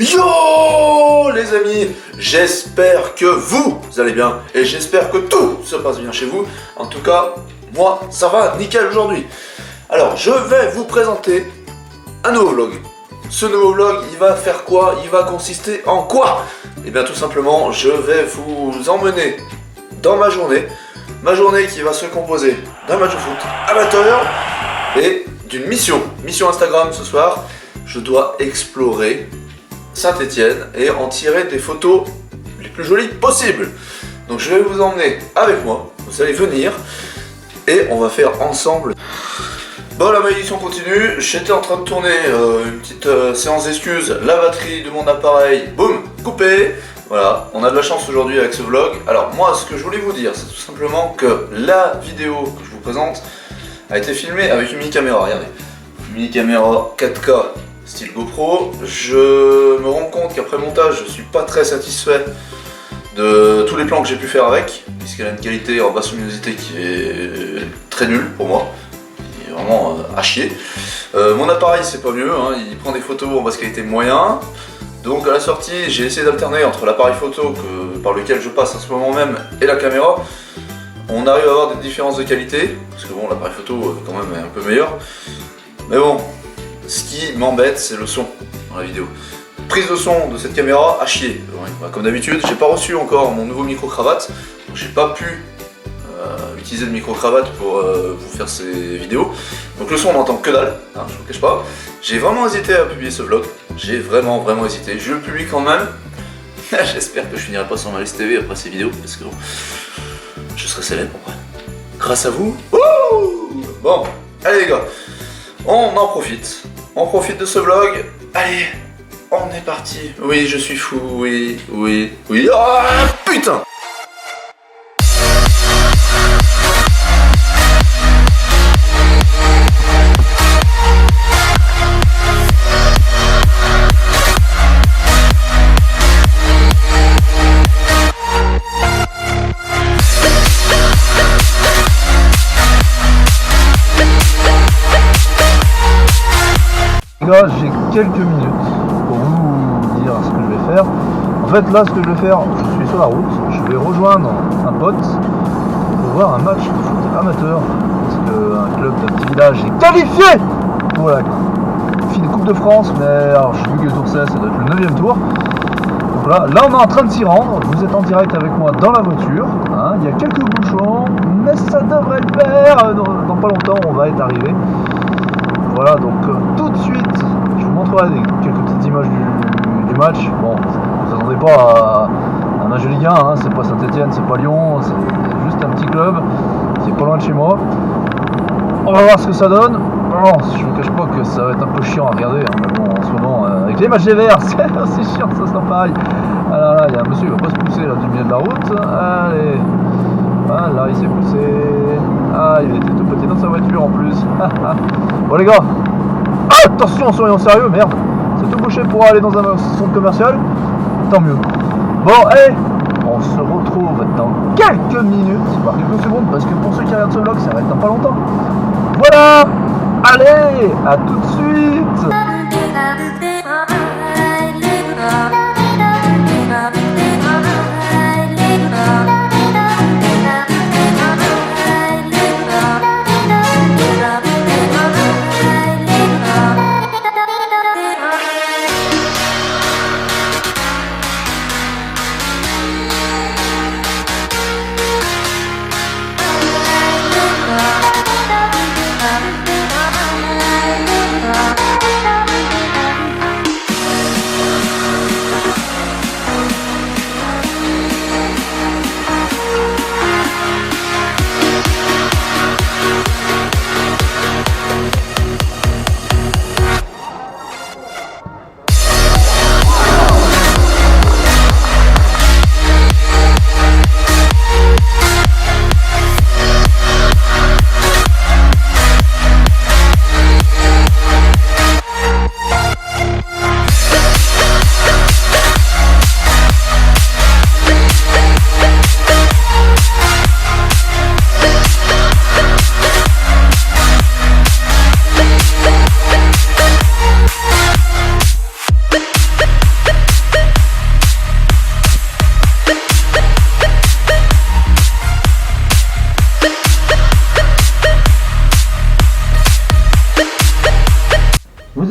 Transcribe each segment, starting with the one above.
Yo les amis, j'espère que vous allez bien et j'espère que tout se passe bien chez vous. En tout cas, moi ça va nickel aujourd'hui. Alors je vais vous présenter un nouveau vlog. Ce nouveau vlog, il va faire quoi? Il va consister en quoi? Et bien tout simplement, je vais vous emmener dans ma journée qui va se composer d'un match de foot amateur et d'une mission Instagram ce soir. Je dois explorer Saint-Étienne et en tirer des photos les plus jolies possibles. Donc je vais vous emmener avec moi, vous allez venir et on va faire ensemble. Bon, la malédiction continue, j'étais en train de tourner une petite séance d'excuses, la batterie de mon appareil, boum, coupée. Voilà, on a de la chance aujourd'hui avec ce vlog. Alors moi, ce que je voulais vous dire, c'est tout simplement que la vidéo que je vous présente a été filmée avec une mini caméra, regardez. Une mini caméra 4K style GoPro. Je me rends compte qu'après montage, je suis pas très satisfait de tous les plans que j'ai pu faire avec, puisqu'elle a une qualité en basse luminosité qui est très nulle pour moi. Vraiment à chier. Mon appareil c'est pas mieux, hein, il prend des photos en basse qualité moyen. Donc à la sortie j'ai essayé d'alterner entre l'appareil photo par lequel je passe en ce moment même et la caméra. On arrive à avoir des différences de qualité, parce que bon, l'appareil photo quand même est un peu meilleur. Mais bon, ce qui m'embête c'est le son dans la vidéo. Prise de son de cette caméra à chier. Ouais, bah, comme d'habitude, j'ai pas reçu encore mon nouveau micro-cravate, donc j'ai pas pu utiliser le micro-cravate pour vous faire ces vidéos. Donc le son on n'entend que dalle, hein, je vous cache pas. J'ai vraiment hésité à publier ce vlog, j'ai vraiment hésité. Je le publie quand même. J'espère que je finirai pas sur ma liste TV après ces vidéos, parce que bon, je serai célèbre après. Grâce à vous. Ouh, bon, allez les gars, on en profite. On profite de ce vlog. Allez, on est parti. Oui, je suis fou, oui. Ah putain! J'ai quelques minutes pour vous dire ce que je vais faire. En fait là ce que je vais faire, je suis sur la route, je vais rejoindre un pote pour voir un match de foot amateur. Parce qu'un club d'un petit village est qualifié pour la Coupe de France, mais alors je suis Tourset, ça doit être le 9e tour. Donc là on est en train de s'y rendre, vous êtes en direct avec moi dans la voiture, hein. Il y a quelques bouchons, mais ça devrait le faire, dans pas longtemps on va être arrivé. Voilà, donc tout de suite, je vous montrerai quelques petites images du match. Bon, vous attendez pas à un match de Ligue 1, hein, c'est pas Saint-Étienne, c'est pas Lyon, c'est juste un petit club, c'est pas loin de chez moi. On va voir ce que ça donne. Bon, je vous cache pas que ça va être un peu chiant à regarder, hein, mais bon, en ce moment, avec les matchs des Verts, c'est chiant, ça sera pareil. Ah là, il y a un monsieur, il va pas se pousser là, du milieu de la route. Allez. Voilà, il s'est poussé. Ah, il était tout petit dans sa voiture en plus. Bon les gars, attention, soyons sérieux, merde. C'est tout bouché pour aller dans un centre commercial. Tant mieux. Bon, allez, on se retrouve dans quelques minutes, voire quelques secondes, parce que pour ceux qui regardent ce vlog, ça va être dans pas longtemps. Voilà. Allez, à tout de suite.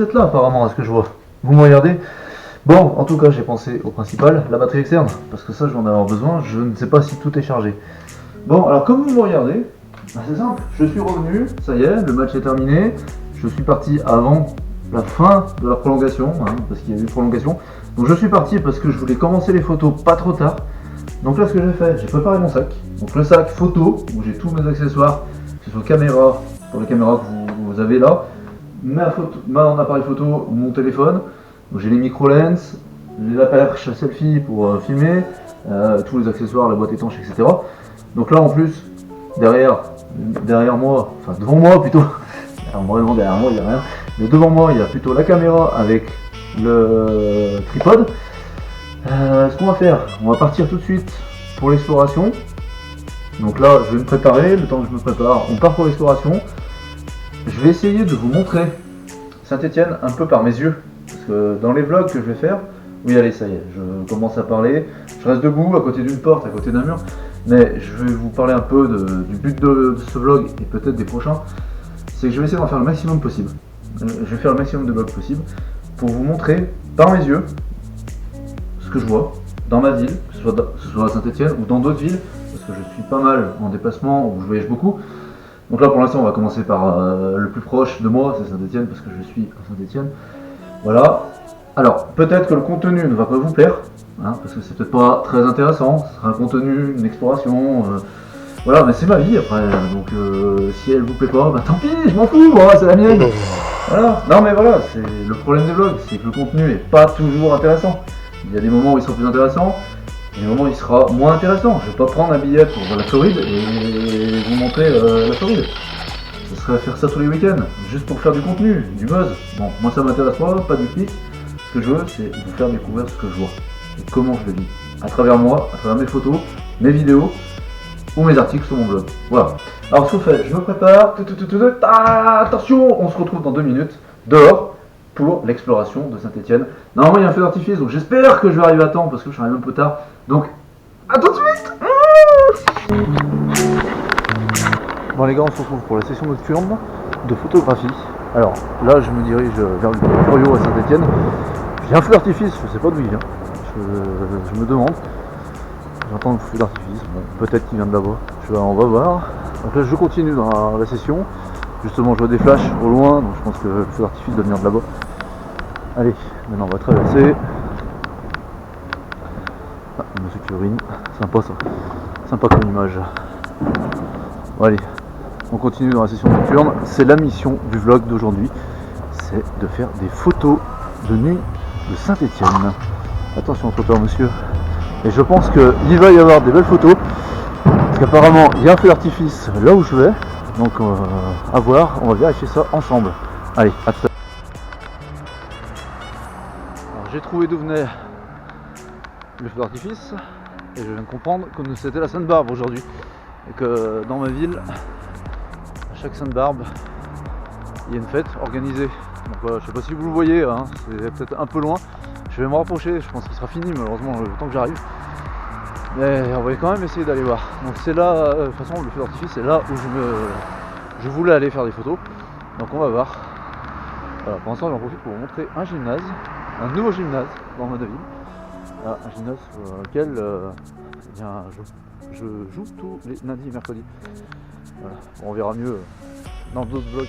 vous êtes là apparemment à ce que je vois. Vous me regardez. Bon, en tout cas, j'ai pensé au principal, la batterie externe, parce que ça, je vais en avoir besoin. Je ne sais pas si tout est chargé. Bon, alors comme vous me regardez, c'est simple. Je suis revenu, ça y est, le match est terminé. Je suis parti avant la fin de la prolongation, parce qu'il y a eu prolongation. Donc je suis parti parce que je voulais commencer les photos pas trop tard. Donc là, ce que j'ai fait, j'ai préparé mon sac. Donc le sac photo, où j'ai tous mes accessoires, que ce soit caméra, pour les caméras que vous avez là, mon appareil photo, mon téléphone. Donc j'ai les micro-lens, la perche selfie pour filmer, tous les accessoires, la boîte étanche, etc. Donc là en plus, derrière moi, enfin devant moi plutôt, vraiment derrière moi il n'y a rien, mais devant moi il y a plutôt la caméra avec le tripode. Ce qu'on va faire, on va partir tout de suite pour l'exploration. Donc là je vais me préparer, le temps que je me prépare, on part pour l'exploration. Je vais essayer de vous montrer Saint-Étienne un peu par mes yeux. Parce que dans les vlogs que je vais faire, oui allez ça y est, je commence à parler, je reste debout à côté d'une porte, à côté d'un mur, mais je vais vous parler un peu du but de ce vlog et peut-être des prochains, c'est que je vais essayer d'en faire le maximum possible. Je vais faire le maximum de vlogs possible pour vous montrer par mes yeux ce que je vois dans ma ville, que ce soit à Saint-Étienne ou dans d'autres villes, parce que je suis pas mal en déplacement où je voyage beaucoup. Donc là pour l'instant on va commencer par le plus proche de moi, c'est Saint-Étienne parce que je suis à Saint-Étienne. Voilà. Alors, peut-être que le contenu ne va pas vous plaire, parce que c'est peut-être pas très intéressant. Ce sera un contenu, une exploration. Voilà, mais c'est ma vie après. Donc, si elle vous plaît pas, bah tant pis, je m'en fous, moi, c'est la mienne. Voilà. Non, mais voilà, c'est le problème des vlogs, c'est que le contenu est pas toujours intéressant. Il y a des moments où il sera plus intéressant, et des moments où il sera moins intéressant. Je vais pas prendre un billet pour la Floride et vous montrer la Floride. Ce serait faire ça tous les week-ends, juste pour faire du contenu, du buzz. Bon, moi ça m'intéresse pas du clic. Ce que je veux, c'est vous faire découvrir ce que je vois et comment je le vis. À travers moi, à travers mes photos, mes vidéos ou mes articles sur mon blog. Voilà. Alors ce qu'on fait, je me prépare. Attention, on se retrouve dans 2 minutes dehors pour l'exploration de Saint-Étienne. Normalement il y a un feu d'artifice, donc j'espère que je vais arriver à temps parce que je suis arrivé un peu tard. Donc, à tout de suite. Bon les gars, on se retrouve pour la session nocturne de photographie. Alors là je me dirige vers le Curio à Saint-Étienne. J'ai un feu d'artifice, je sais pas d'où il vient. Je me demande. J'entends le feu d'artifice, bon, peut-être qu'il vient de là-bas. On va voir. Donc là je continue dans la session. Justement je vois des flashs au loin, donc je pense que le feu d'artifice doit venir de là-bas. Allez, maintenant on va traverser. Ah, monsieur qui urine, sympa ça. Sympa comme image. Bon allez. On continue dans la session nocturne, c'est la mission du vlog d'aujourd'hui, c'est de faire des photos de nuit de Saint-Étienne. Attention au trottoir monsieur, et je pense qu'il va y avoir des belles photos, parce qu'apparemment il y a un feu d'artifice là où je vais, donc à voir, on va vérifier ça ensemble. Allez, à tout à l'heure. J'ai trouvé d'où venait le feu d'artifice, et je viens de comprendre que c'était la Sainte-Barbe aujourd'hui, et que dans ma ville, chaque Sainte-Barbe, il y a une fête organisée. Donc voilà, je sais pas si vous le voyez, c'est peut-être un peu loin. Je vais me rapprocher, je pense qu'il sera fini malheureusement le temps que j'arrive. Mais on va quand même essayer d'aller voir. Donc c'est là, de toute façon le feu d'artifice c'est là où je voulais aller faire des photos. Donc on va voir. Voilà, pour l'instant j'en profite pour vous montrer un gymnase, un nouveau gymnase dans ma ville. Voilà, un gymnase sur lequel eh bien, je joue tous les lundis et mercredis. Voilà. Bon, on verra mieux dans d'autres vlogs.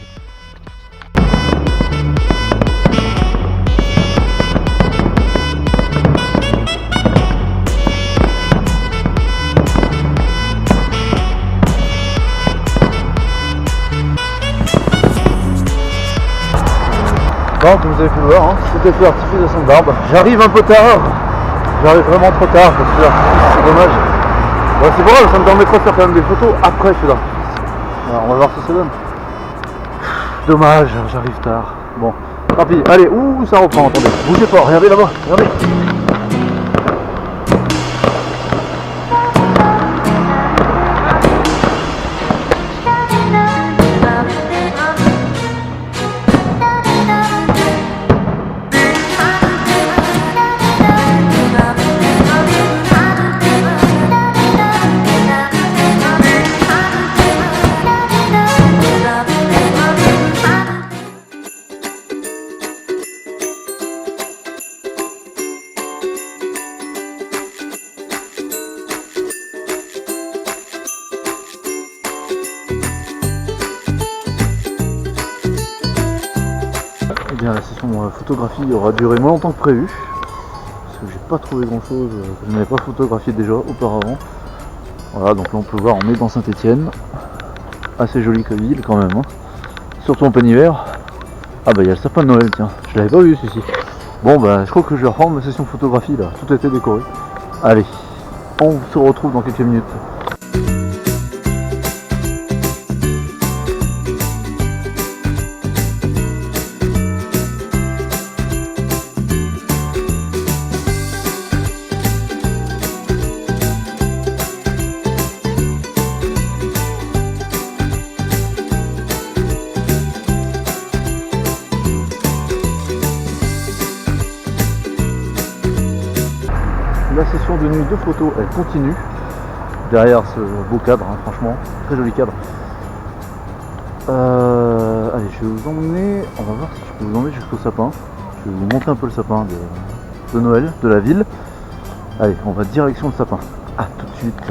Bon, comme vous avez pu le voir, c'était le feu d'artifice de Sainte-Barbe. J'arrive un peu tard, j'arrive vraiment trop tard pour le feu d'artifice, c'est dommage. Bon, c'est pas grave, ça me permettra de faire quand même des photos après le feu d'artifice. Alors, on va voir ce que ça donne. Dommage, j'arrive tard. Bon, tant pis. Allez, ouh, ça reprend, attendez. Bougez pas, regardez là-bas, regardez. la session photographie aura duré moins longtemps que prévu. Parce que j'ai pas trouvé grand chose que je n'avais pas photographié déjà auparavant. Voilà, donc là on peut voir, on est dans Saint-Étienne. Assez jolie comme ville quand même, hein. Surtout en plein hiver. Ah bah il y a le sapin de Noël, tiens, je l'avais pas vu celui-ci. Bon bah je crois que je vais reprendre ma session photographie là, tout a été décoré. Allez, on se retrouve dans quelques minutes. La session de nuit de photos, elle continue derrière ce beau cadre, hein, franchement, très joli cadre. Allez, je vais vous emmener, on va voir si je peux vous emmener jusqu'au sapin. Je vais vous montrer un peu le sapin de Noël, de la ville. Allez, on va direction le sapin. Ah, tout de suite.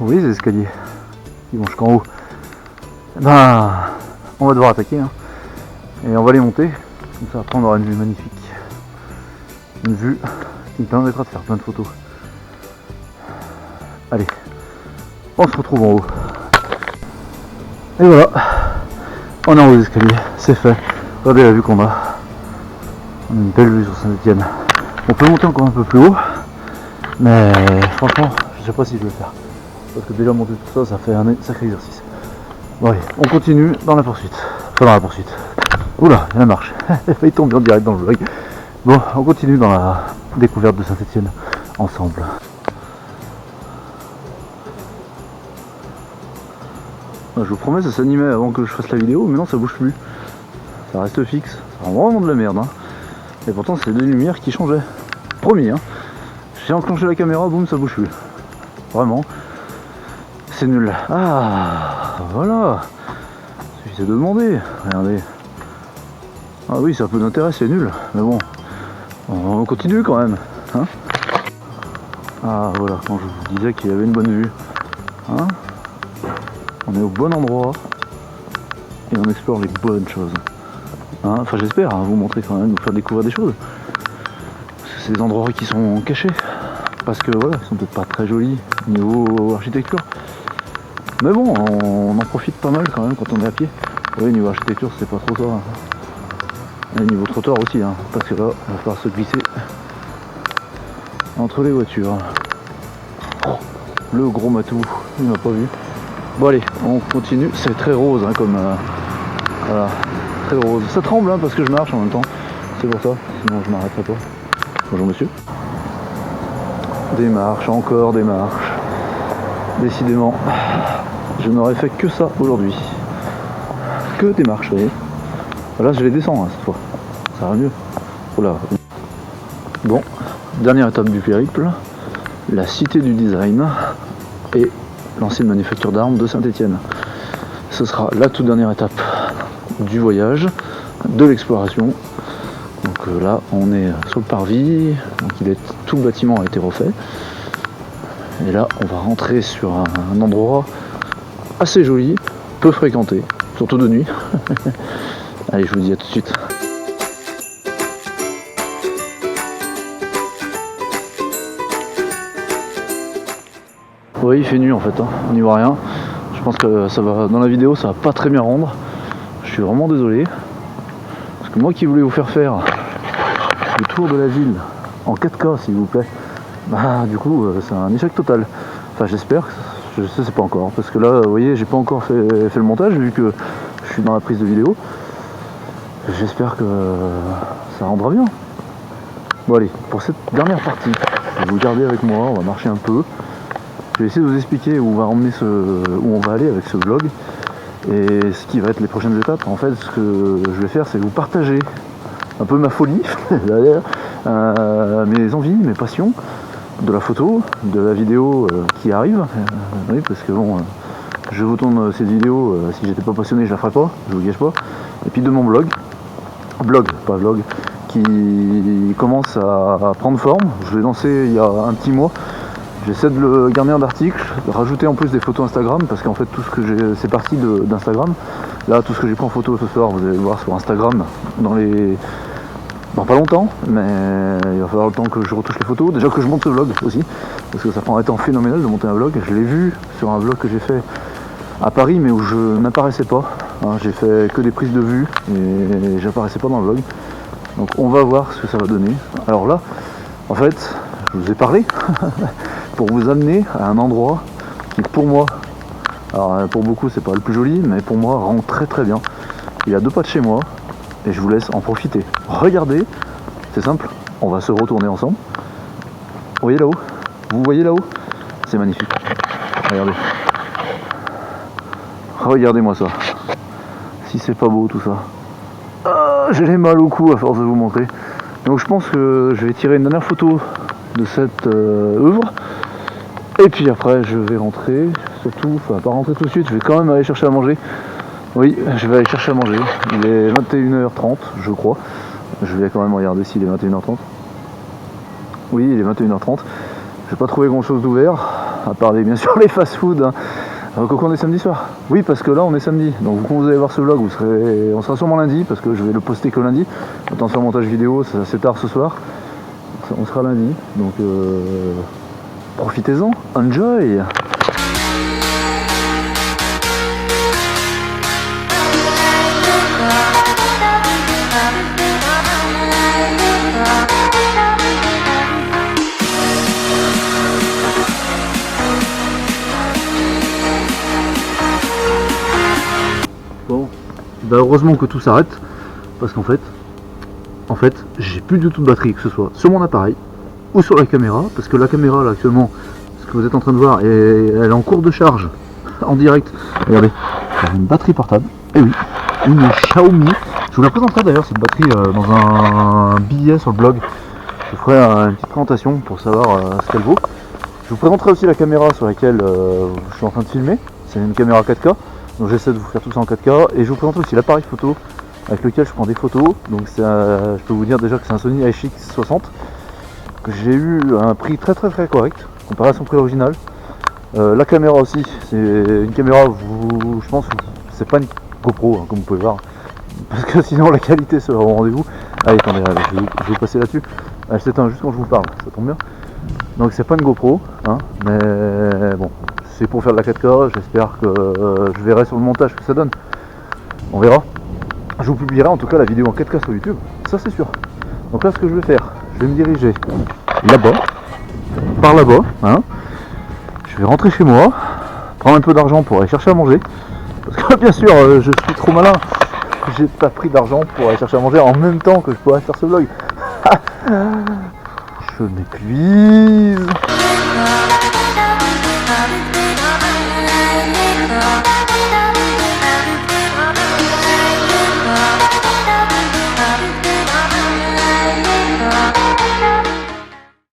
Vous voyez les escaliers qui vont jusqu'en haut. Ben, on va devoir attaquer, hein. Et on va les monter. Comme ça après on aura une vue magnifique. Une vue qui me permettra de faire plein de photos. Allez, on se retrouve en haut. Et voilà, on est en haut des escaliers, c'est fait. Regardez la vue qu'on a. On a une belle vue sur Saint-Étienne. On peut monter encore un peu plus haut, mais franchement, je sais pas si je vais le faire. Parce que déjà monter tout ça, ça fait un sacré exercice. Bon allez, on continue dans la poursuite. Enfin dans la poursuite. Oula, il y a la marche. Il tombe en direct dans le vlog. Bon, on continue dans la découverte de Saint-Étienne ensemble. Je vous promets, ça s'animait avant que je fasse la vidéo, mais non, ça bouge plus. Ça reste fixe. Ça rend vraiment de la merde, hein. Et pourtant, c'est des lumières qui changeaient. Promis, hein. J'ai enclenché la caméra, boum, ça bouge plus. Vraiment. C'est nul. Ah, voilà. Suffisait de demander. Regardez. Ah oui, ça a peu d'intérêt, c'est nul. Mais bon, on continue quand même. Hein, ah voilà, quand je vous disais qu'il y avait une bonne vue. Hein, on est au bon endroit. Et on explore les bonnes choses. Hein, enfin j'espère, hein, vous montrer quand même, vous faire découvrir des choses. C'est des endroits qui sont cachés. Parce que voilà, ils sont peut-être pas très jolis niveau architecture. Mais bon, on en profite pas mal quand même quand on est à pied. Oui, niveau architecture, c'est pas trop ça. Et niveau trottoir aussi, hein, parce que là, il va falloir se glisser entre les voitures. Oh, le gros matou, il m'a pas vu. Bon allez, on continue. C'est très rose, hein, comme voilà, très rose. Ça tremble, hein, parce que je marche en même temps. C'est pour ça, sinon je m'arrêterai pas. Bonjour monsieur. Des marches, encore des marches. Décidément, je n'aurais fait que ça aujourd'hui. Que des marches, vous voyez. Là, je les descends, hein, cette fois. Ça va mieux. Oula. Bon, dernière étape du périple. La cité du design et l'ancienne manufacture d'armes de Saint-Étienne. Ce sera la toute dernière étape du voyage, de l'exploration. Donc là, on est sur le parvis. Donc tout le bâtiment a été refait. Et là, on va rentrer sur un endroit assez joli, peu fréquenté, surtout de nuit. Allez, je vous dis à tout de suite. Oui, il fait nuit en fait, hein. On n'y voit rien. Je pense que ça va, dans la vidéo, ça va pas très bien rendre. Je suis vraiment désolé. Parce que moi qui voulais vous faire le tour de la ville en 4K, s'il vous plaît, bah du coup, c'est un échec total. Enfin, j'espère. Je sais pas encore. Parce que là, vous voyez, j'ai pas encore fait le montage vu que je suis dans la prise de vidéo. J'espère que ça rendra bien. Bon allez, pour cette dernière partie, je vais vous garder avec moi, on va marcher un peu. Je vais essayer de vous expliquer où on va aller avec ce vlog et ce qui va être les prochaines étapes. En fait, ce que je vais faire, c'est vous partager un peu ma folie, mes envies, mes passions, de la photo, de la vidéo qui arrive. Oui, parce que bon, je vous tourne cette vidéo, si j'étais pas passionné, je la ferais pas, je vous gâche pas. Et puis de mon blog, pas vlog, qui commence à prendre forme. Je l'ai lancé il y a un petit mois. J'essaie de le garder en article, de rajouter en plus des photos Instagram, parce qu'en fait tout ce que j'ai, c'est parti d'Instagram. Là, tout ce que j'ai pris en photo ce soir, vous allez le voir sur Instagram dans pas longtemps, mais il va falloir le temps que je retouche les photos. Déjà que je monte ce vlog aussi, parce que ça prend un temps phénoménal de monter un vlog. Je l'ai vu sur un vlog que j'ai fait à Paris, mais où je n'apparaissais pas. Hein, j'ai fait que des prises de vue et j'apparaissais pas dans le vlog. Donc on va voir ce que ça va donner. Alors là, en fait, je vous ai parlé pour vous amener à un endroit qui pour moi, alors pour beaucoup c'est pas le plus joli, mais pour moi rend très très bien. Il y a 2 pas de chez moi et je vous laisse en profiter. Regardez, c'est simple, on va se retourner ensemble. Vous voyez là-haut? Vous voyez là-haut? C'est magnifique. Regardez. Regardez-moi ça. Si c'est pas beau tout ça. Ah, j'ai les mal au cou à force de vous montrer. Donc je pense que je vais tirer une dernière photo de cette œuvre. Et puis après je vais rentrer. Surtout, enfin pas rentrer tout de suite, je vais quand même aller chercher à manger. Oui, je vais aller chercher à manger. Il est 21h30 je crois. Je vais quand même regarder s'il est 21h30. Oui, il est 21h30. J'ai pas trouvé grand chose d'ouvert. À part bien sûr les fast-food. Hein. Donc on est samedi soir. Oui, parce que là on est samedi. Donc quand vous allez voir ce vlog, on sera sûrement lundi, parce que je vais le poster que lundi. Autant faire montage vidéo, c'est assez tard ce soir. On sera lundi. Donc profitez-en, enjoy. Bon, bah heureusement que tout s'arrête, parce qu'en fait, j'ai plus du tout de batterie, que ce soit sur mon appareil ou sur la caméra, parce que la caméra là actuellement, ce que vous êtes en train de voir, elle est en cours de charge, en direct. Regardez, j'ai une batterie portable, et oui, une Xiaomi. Je vous la présenterai d'ailleurs cette batterie dans un billet sur le blog. Je ferai une petite présentation pour savoir ce qu'elle vaut. Je vous présenterai aussi la caméra sur laquelle je suis en train de filmer. C'est une caméra 4K. Donc j'essaie de vous faire tout ça en 4K, et je vous présente aussi l'appareil photo avec lequel je prends des photos. Donc je peux vous dire déjà que c'est un Sony AX60 que j'ai eu à un prix très correct comparé à son prix original. La caméra aussi, c'est une caméra, je pense que c'est pas une GoPro hein, comme vous pouvez voir, parce que sinon la qualité sera au rendez-vous. Allez, attendez, je vais passer là-dessus. Elle s'éteint juste quand je vous parle, ça tombe bien. Donc c'est pas une GoPro, hein, mais bon. C'est pour faire de la 4K, j'espère que je verrai sur le montage ce que ça donne. On verra. Je vous publierai en tout cas la vidéo en 4K sur YouTube, ça c'est sûr. Donc là ce que je vais faire, je vais me diriger là-bas, par là-bas, hein. Je vais rentrer chez moi, prendre un peu d'argent pour aller chercher à manger. Parce que bien sûr, je suis trop malin, j'ai pas pris d'argent pour aller chercher à manger en même temps que je pourrais faire ce vlog. Je m'épuise.